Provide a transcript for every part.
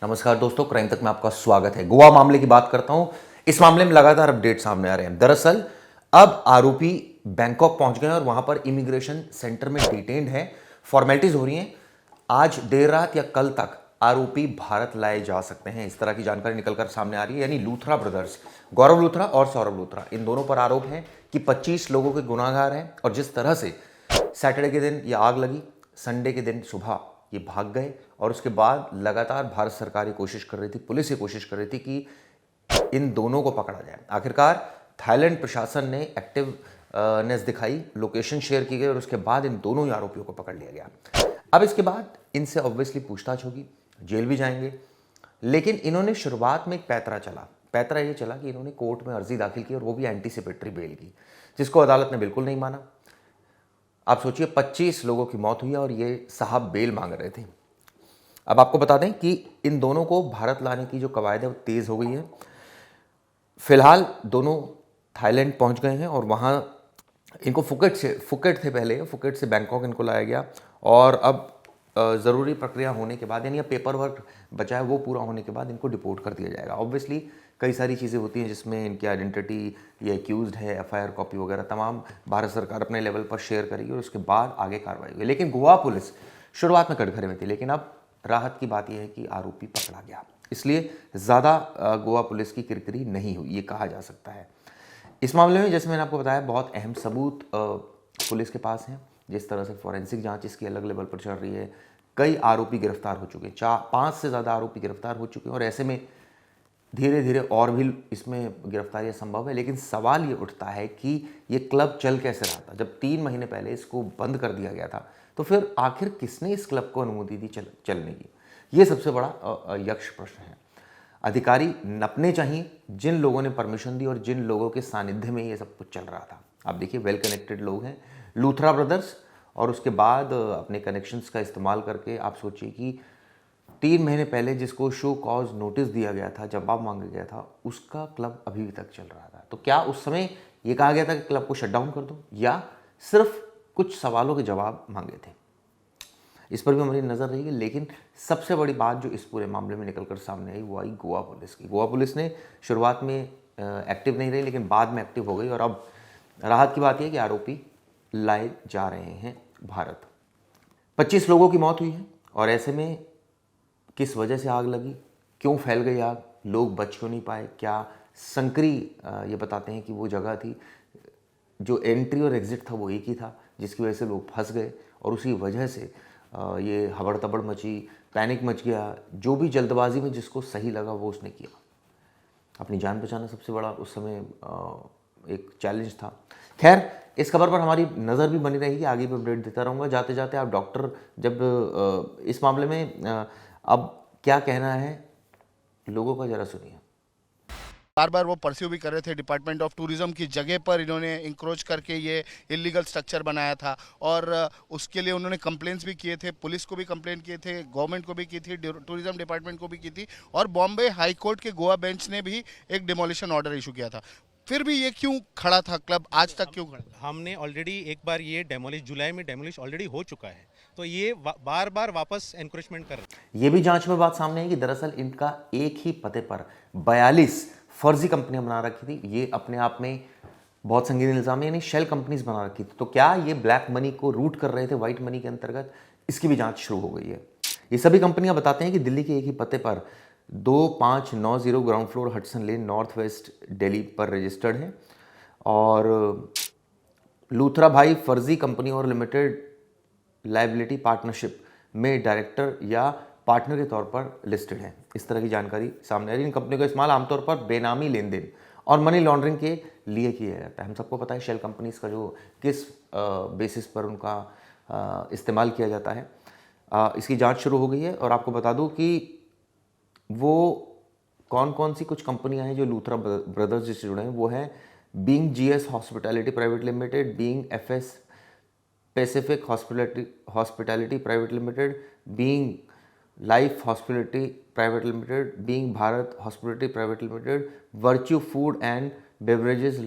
नमस्कार दोस्तों, क्राइम तक में आपका स्वागत है। गोवा मामले की बात करता हूं। इस मामले में लगातार अपडेट सामने आ रहे हैं। दरअसल अब आरोपी बैंकॉक पहुंच गए और वहां पर इमिग्रेशन सेंटर में डिटेन्ड है। फॉर्मेलिटीज हो रही हैं। आज देर रात या कल तक आरोपी भारत लाए जा सकते हैं, इस तरह की जानकारी निकलकर सामने आ रही है। यानी लूथरा ब्रदर्स, गौरव लूथरा और सौरभ लूथरा, इन दोनों पर आरोप है कि 25 लोगों के गुनाहगार हैं। और जिस तरह से सैटरडे के दिन ये आग लगी, संडे के दिन सुबह ये भाग गए और उसके बाद लगातार भारत सरकार ये कोशिश कर रही थी, पुलिस ये कोशिश कर रही थी कि इन दोनों को पकड़ा जाए। आखिरकार थाईलैंड प्रशासन ने एक्टिवनेस दिखाई, लोकेशन शेयर की गई और उसके बाद इन दोनों ही आरोपियों को पकड़ लिया गया। अब इसके बाद इनसे ऑब्वियसली पूछताछ होगी, जेल भी जाएंगे। लेकिन इन्होंने शुरुआत में एक पैतरा ये चला कि इन्होंने कोर्ट में अर्जी दाखिल की और वो भी एंटीसिपेटरी बेल की, जिसको अदालत ने बिल्कुल नहीं माना। आप सोचिए, 25 लोगों की मौत हुई और ये साहब बेल मांग रहे थे। अब आपको बता दें कि इन दोनों को भारत लाने की जो कवायद है वो तेज़ हो गई है। फिलहाल दोनों थाईलैंड पहुंच गए हैं और वहाँ इनको फुकेट थे पहले, फुकेट से बैंकॉक इनको लाया गया। और अब ज़रूरी प्रक्रिया होने के बाद, यानी पेपर वर्क बचा है, वो पूरा होने के बाद इनको डिपोर्ट कर दिया जाएगा। ऑब्वियसली कई सारी चीज़ें होती हैं जिसमें इनकी आइडेंटिटी, ये एक्यूज्ड है, एफआईआर कॉपी वगैरह तमाम भारत सरकार अपने लेवल पर शेयर करेगी और उसके बाद आगे कार्रवाई होगी। लेकिन गोवा पुलिस शुरुआत में कटघरे में थी, लेकिन अब राहत की बात यह है कि आरोपी पकड़ा गया, इसलिए ज़्यादा गोवा पुलिस की किरकिरी नहीं हुई, ये कहा जा सकता है। इस मामले में जैसे मैंने आपको बताया, बहुत अहम सबूत पुलिस के पास हैं। जिस तरह से फॉरेंसिक जांच इसकी अलग लेवल पर चल रही है, कई आरोपी गिरफ्तार हो चुके हैं, 4-5 से ज़्यादा आरोपी गिरफ्तार हो चुके हैं और ऐसे में धीरे धीरे और भी इसमें गिरफ्तारियां संभव है। लेकिन सवाल ये उठता है कि ये क्लब चल कैसे रहा था। जब 3 महीने पहले इसको बंद कर दिया गया था, तो फिर आखिर किसने इस क्लब को अनुमति दी चलने की? ये सबसे बड़ा यक्ष प्रश्न है। अधिकारी नपने चाहिए जिन लोगों ने परमिशन दी और जिन लोगों के सानिध्य में ये सब कुछ चल रहा था। आप देखिए, वेल कनेक्टेड लोग हैं लूथरा ब्रदर्स, और उसके बाद अपने कनेक्शंस का इस्तेमाल करके आप सोचिए कि 3 महीने पहले जिसको शो कॉज नोटिस दिया गया था, जवाब मांगा गया था, उसका क्लब अभी भी तक चल रहा था। तो क्या उस समय ये कहा गया था कि क्लब को शट डाउन कर दो, या सिर्फ कुछ सवालों के जवाब मांगे थे? इस पर भी हमारी नज़र रहेगी। लेकिन सबसे बड़ी बात जो इस पूरे मामले में निकलकर सामने आई वो आई गोवा पुलिस की। गोवा पुलिस ने शुरुआत में एक्टिव नहीं रही, लेकिन बाद में एक्टिव हो गई और अब राहत की बात यह है कि आरोपी लाए जा रहे हैं भारत। 25 लोगों की मौत हुई है और ऐसे में किस वजह से आग लगी, क्यों फैल गई आग, लोग बच क्यों नहीं पाए? क्या संकरी ये बताते हैं कि वो जगह थी, जो एंट्री और एग्ज़िट था वो एक ही था, जिसकी वजह से लोग फंस गए और उसी वजह से ये हबड़ तबड़ मची, पैनिक मच गया। जो भी जल्दबाजी में जिसको सही लगा वो उसने किया। अपनी जान बचाना सबसे बड़ा उस समय एक चैलेंज था। खैर, इस खबर पर हमारी नज़र भी बनी रहेगी, आगे भी अपडेट देता रहूँगा। जाते जाते आप डॉक्टर, जब इस मामले में अब क्या कहना है लोगों का, ज़रा सुनिए। बार बार वो परस्यू भी कर रहे थे डिपार्टमेंट ऑफ टूरिज्म की जगह पर, इन्होंने इंक्रोच करके ये इलीगल स्ट्रक्चर बनाया था और उसके लिए उन्होंने कंप्लेंट्स भी किए थे, पुलिस को भी कंप्लेंट किए थे, गवर्नमेंट को भी की थी, टूरिज्म डिपार्टमेंट को भी की थी और बॉम्बे हाई कोर्ट के गोवा बेंच ने भी एक डिमोलिशन ऑर्डर इशू किया था। फिर भी ये क्यों खड़ा था क्लब, आज तक क्यों खड़ा था? हमने ऑलरेडी एक बार ये डेमोलिश, जुलाई में डेमोलिश ऑलरेडी हो चुका है, तो ये बार बार वापस एनक्रोचमेंट कर रहे हैं। ये भी जांच में बात सामने आई कि दरअसल इनका एक ही पते पर 42 फर्जी कंपनियां बना रखी थी। ये अपने आप में बहुत संगीन इल्जाम है, यानी शेल कंपनीज बना रखी थी। तो क्या ये ब्लैक मनी को रूट कर रहे थे व्हाइट मनी के अंतर्गत? इसकी भी जांच शुरू हो गई है। ये सभी कंपनियां बताते हैं कि दिल्ली के एक ही पते पर 2590 ग्राउंड फ्लोर हडसन लेन, नॉर्थ वेस्ट दिल्ली पर रजिस्टर्ड है और लूथरा भाई फर्जी कंपनी और लिमिटेड लाइबिलिटी पार्टनरशिप में डायरेक्टर या पार्टनर के तौर पर लिस्टेड है। इस तरह की जानकारी सामने आ रही है। इन कंपनियों का इस्तेमाल आमतौर पर बेनामी लेन देन और मनी लॉन्ड्रिंग के लिए किया जाता है। हम सबको पता है शेल कंपनीज का जो किस बेसिस पर उनका इस्तेमाल किया जाता है। इसकी जांच शुरू हो गई है और आपको बता दूं कि वो कौन कौन सी कुछ कंपनियां हैं जो लूथरा ब्रदर्स जिससे जुड़े हैं। वो हैं Being GS Hospitality Private Limited, Being FS Pacific Hospitality Private Limited, Being Life Hospitality Private Limited, Being Bharat Hospitality Private Limited, Virtue Food and Beverages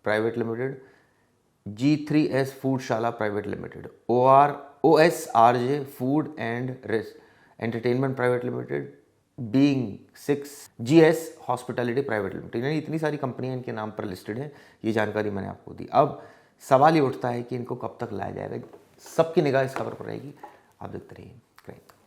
Private Limited, G3S फूडशाला Private Limited, OSRJ Food and Entertainment Private Limited, Being 6 GS Hospitality Private Limited, यानी इतनी सारी कंपनियां इनके नाम पर listed हैं। ये जानकारी मैंने आपको दी। अब सवाल ये उठता है कि इनको कब तक लाया जाएगा। सबकी निगाह इस खबर पर रहेगी। आप देखते रहिए क्राइम।